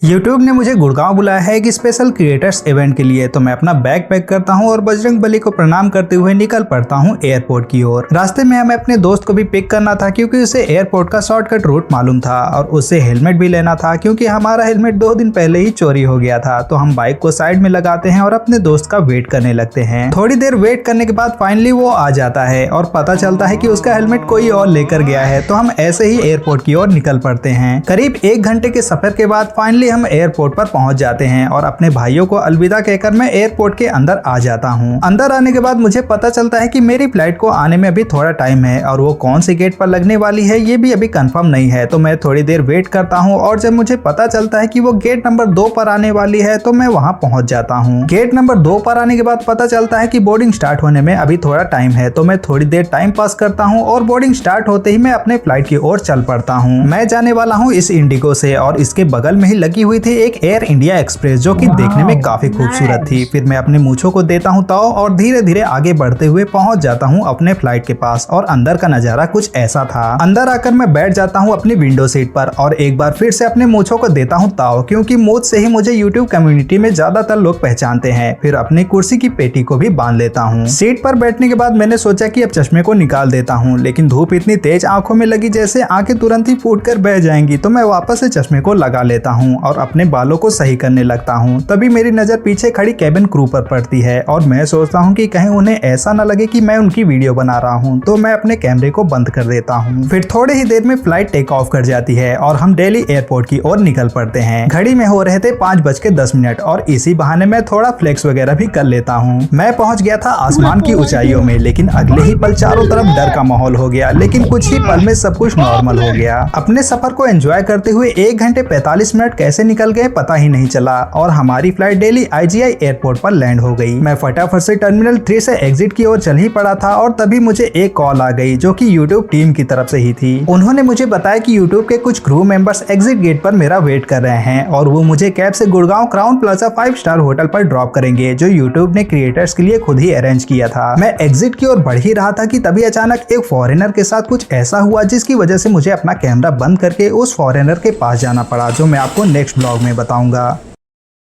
YouTube ने मुझे गुड़गांव बुलाया है एक स्पेशल क्रिएटर्स इवेंट के लिए, तो मैं अपना बैग पैक करता हूं और बजरंगबली को प्रणाम करते हुए निकल पड़ता हूं एयरपोर्ट की ओर। रास्ते में हमें अपने दोस्त को भी पिक करना था क्योंकि उसे एयरपोर्ट का शॉर्टकट रूट मालूम था और उससे हेलमेट भी लेना था क्योंकि हमारा हेलमेट 2 दिन पहले ही चोरी हो गया था। तो हम बाइक को साइड में लगाते हैं और अपने दोस्त का वेट करने लगते हैं। थोड़ी देर वेट करने के बाद फाइनली वो आ जाता है और पता चलता है कि उसका हेलमेट कोई और लेकर गया है। तो हम ऐसे ही एयरपोर्ट की ओर निकल पड़ते हैं। करीब 1 घंटे के सफर के बाद फाइनली हम एयरपोर्ट पर पहुंच जाते हैं और अपने भाइयों को अलविदा कहकर मैं एयरपोर्ट के अंदर आ जाता हूं। अंदर आने के बाद मुझे पता चलता है कि मेरी फ्लाइट को आने में अभी थोड़ा टाइम है और वो कौन से गेट पर लगने वाली है ये भी अभी कंफर्म नहीं है। तो मैं थोड़ी देर वेट करता हूं और जब मुझे पता चलता है कि वो गेट नंबर 2 पर आने वाली है तो मैं वहां पहुंच जाता हूं। गेट नंबर 2 पर आने के बाद पता चलता है कि बोर्डिंग स्टार्ट होने में अभी थोड़ा टाइम है। तो मैं थोड़ी देर टाइम पास करता हूं और बोर्डिंग स्टार्ट होते ही मैं अपने फ्लाइट की ओर चल पड़ता हूं। मैं जाने वाला हूं इस इंडिगो से और इसके बगल में ही लगी हुई थी एक एयर इंडिया एक्सप्रेस जो कि देखने में काफी खूबसूरत थी। फिर मैं अपने मूंछों को देता हूं ताव और धीरे धीरे आगे बढ़ते हुए पहुंच जाता हूं अपने फ्लाइट के पास और अंदर का नजारा कुछ ऐसा था। अंदर आकर मैं बैठ जाता हूं अपनी विंडो सीट पर और एक बार फिर से अपने मूंछों को देता हूं ताव क्योंकि मूंछ से ही मुझे यूट्यूब कम्युनिटी में ज्यादातर लोग पहचानते हैं। फिर अपनी कुर्सी की पेटी को भी बांध लेता हूँ। सीट पर बैठने के बाद मैंने सोचा कि अब चश्मे को निकाल देता हूँ, लेकिन धूप इतनी तेज आंखों में लगी जैसे आंखें तुरंत ही फूट कर बह जाएंगी। तो मैं वापस से चश्मे को लगा लेता हूँ और अपने बालों को सही करने लगता हूँ। तभी मेरी नजर पीछे खड़ी केबिन क्रू पर पड़ती है और मैं सोचता हूँ कि कहीं उन्हें ऐसा न लगे कि मैं उनकी वीडियो बना रहा हूँ। तो मैं अपने कैमरे को बंद कर देता हूँ। फिर थोड़े ही देर में फ्लाइट टेक ऑफ कर जाती है और हम दिल्ली एयरपोर्ट की ओर निकल पड़ते हैं। घड़ी में हो रहे थे 5:10 और इसी बहाने मैं थोड़ा फ्लेक्स वगैरह भी कर लेता हूँ। मैं पहुँच गया था आसमान की ऊंचाइयों में, लेकिन अगले ही पल चारों तरफ डर का माहौल हो गया। लेकिन कुछ ही पल में सब कुछ नॉर्मल हो गया। अपने सफर को एंजॉय करते हुए 1 घंटे 45 मिनट कैसे निकल गए पता ही नहीं चला और हमारी फ्लाइट दिल्ली IGI एयरपोर्ट पर लैंड हो गई। मैं फटाफट से टर्मिनल 3 से एग्जिट की ओर चल ही पड़ा था और तभी मुझे एक कॉल आ गई जो कि YouTube टीम की तरफ से ही थी। उन्होंने मुझे बताया कि YouTube के कुछ क्रू मेंबर्स एग्जिट गेट पर मेरा वेट कर रहे हैं और वो मुझे कैब से Gurgaon Crowne Plaza 5 star hotel पर ड्रॉप करेंगे जो YouTube ने क्रिएटर्स के लिए खुद ही अरेंज किया था। मैं एग्जिट की ओर बढ़ ही रहा था कि तभी अचानक एक फॉरेनर के साथ कुछ ऐसा हुआ जिसकी वजह से मुझे अपना कैमरा बंद करके उस फॉरेनर के पास जाना पड़ा, जो मैं आपको नेक्स्ट ब्लॉग में बताऊंगा।